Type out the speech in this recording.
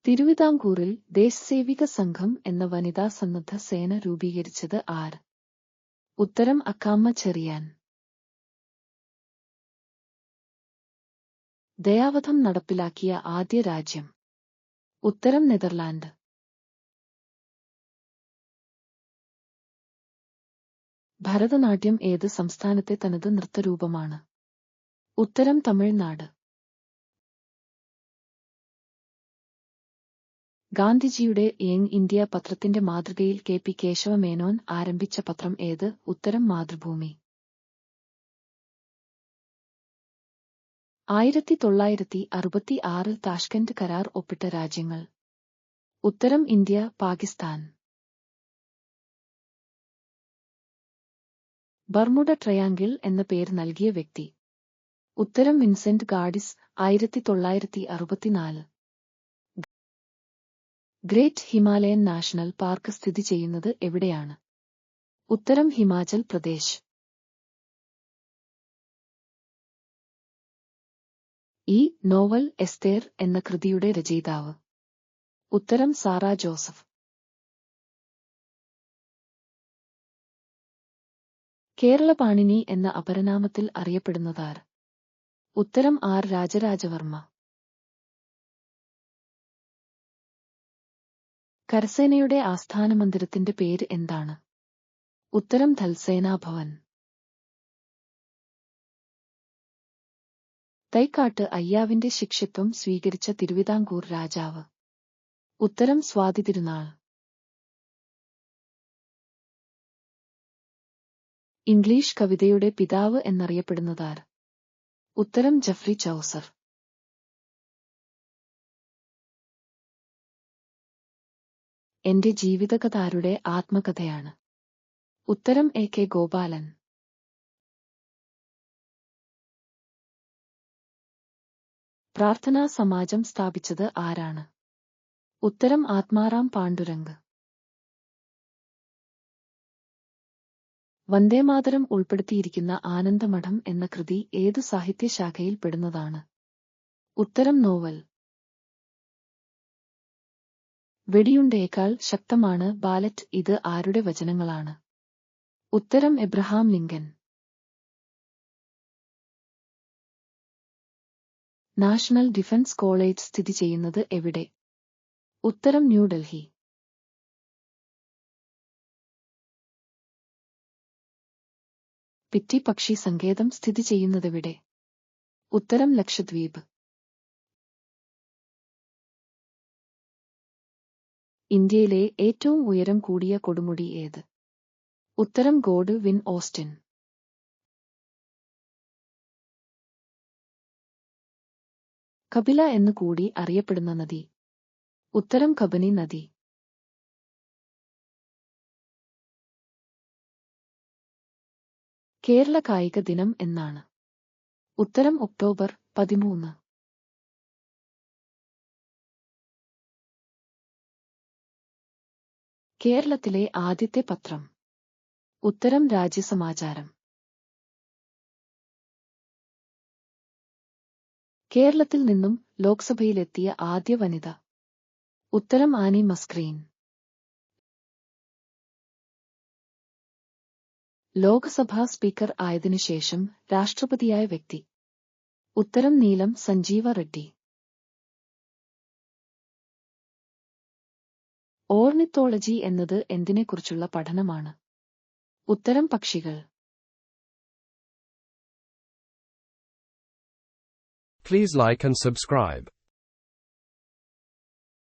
തിരുവിതാംകൂറിൽ ദേശസേവിക സംഘം എന്ന വനിതാ സന്നദ്ധ സേന രൂപീകരിച്ചത് ആര്? ഉത്തരം അക്കാമ്മ ചെറിയാൻ. ദയാവധം നടപ്പിലാക്കിയ ആദ്യ രാജ്യം? ഉത്തരം നെതർലാൻഡ്. ഭരതനാട്യം ഏത് സംസ്ഥാനത്തെ തനത് നൃത്തരൂപമാണ്? ഉത്തരം തമിഴ്നാട്. ഗാന്ധിജിയുടെ യങ് ഇന്ത്യ പത്രത്തിന്റെ മാതൃകയിൽ കെ.പി. കേശവമേനോൻ ആരംഭിച്ച പത്രം ഏത്? ഉത്തരം മാതൃഭൂമി. 1966 താഷ്കന്റ് കരാർ ഒപ്പിട്ട രാജ്യങ്ങൾ? ഉത്തരം ഇന്ത്യ, പാകിസ്ഥാൻ. ബർമുഡ ട്രയാങ്കിൾ എന്ന പേര് നൽകിയ വ്യക്തി? ഉത്തരം Vincent Gaddis, 1964. Great Himalayan national park സ്ഥിതി ചെയ്യുന്നത് എവിടെയാണ്? ഉത്തരം ഹിമാചൽ പ്രദേശ്. ഈ നോവൽ എസ്തേർ എന്ന കൃതിയുടെ രചയിതാവ്? ഉത്തരം സാറ ജോസഫ്. കേരള പാണിനി എന്ന അപരനാമത്തിൽ അറിയപ്പെടുന്നതാർ? ഉത്തരം ആർ രാജരാജവർമ്മ. കരസേനയുടെ ആസ്ഥാന മന്ദിരത്തിന്റെ പേര് എന്താണ്? ഉത്തരം ഥൽസേനാ ഭവൻ. തൈക്കാട്ട് അയ്യാവിന്റെ ശിഷ്യത്വം സ്വീകരിച്ച തിരുവിതാംകൂർ രാജാവ്? ഉത്തരം സ്വാതി തിരുനാൾ. ഇംഗ്ലീഷ് കവിതയുടെ പിതാവ് എന്നറിയപ്പെടുന്നതാർ? ഉത്തരം ജഫ്രി ചൗസർ. എന്റെ ജീവിതകഥ ആരുടെ ആത്മകഥയാണ്? ഉത്തരം എ.കെ. ഗോപാലൻ. പ്രാർത്ഥനാ സമാജം സ്ഥാപിച്ചത് ആരാണ്? ഉത്തരം ആത്മാറാം പാണ്ഡുരംഗ്. വന്ദേമാതരം ഉൾപ്പെടുത്തിയിരിക്കുന്ന ആനന്ദമഠം എന്ന കൃതി ഏതു സാഹിത്യശാഖയിൽ പെടുന്നതാണ്? ഉത്തരം നോവൽ. വെടിയുണ്ടയേക്കാൾ ശക്തമാണ് ബാലറ്റ് ഇത് ആരുടെ വചനങ്ങളാണ്? ഉത്തരം Abraham Lincoln. National defence college സ്ഥിതി ചെയ്യുന്നത് എവിടെ? ഉത്തരം ന്യൂഡൽഹി. പിറ്റി പക്ഷി സങ്കേതം സ്ഥിതി ചെയ്യുന്നതെവിടെ? ഉത്തരം ലക്ഷദ്വീപ്. ഇന്ത്യയിലെ ഏറ്റവും ഉയരം കൂടിയ കൊടുമുടി ഏത്? ഉത്തരം ഗോഡ് വിൻ ഓസ്റ്റിൻ. കപില എന്നു കൂടി അറിയപ്പെടുന്ന നദി? ഉത്തരം കബനി നദി. കേരള കായിക ദിനം എന്നാണ്? ഉത്തരം ഒക്ടോബർ 13. കേരളത്തിലെ ആദ്യത്തെ പത്രം? ഉത്തരം രാജ്യസമാചാരം. കേരളത്തിൽ നിന്നും ലോക്സഭയിലെത്തിയ ആദ്യ വനിത? ഉത്തരം ആനി മസ്ക്രീൻ. ലോക്സഭാ സ്പീക്കർ ആയതിനുശേഷം രാഷ്ട്രപതിയായ വ്യക്തി? ഉത്തരം നീലം സഞ്ജീവ റെഡ്ഡി. ഓർണിത്തോളജി എന്നത് എന്തിനെക്കുറിച്ചുള്ള പഠനമാണ്? ഉത്തരം പക്ഷികൾ. Please like and subscribe.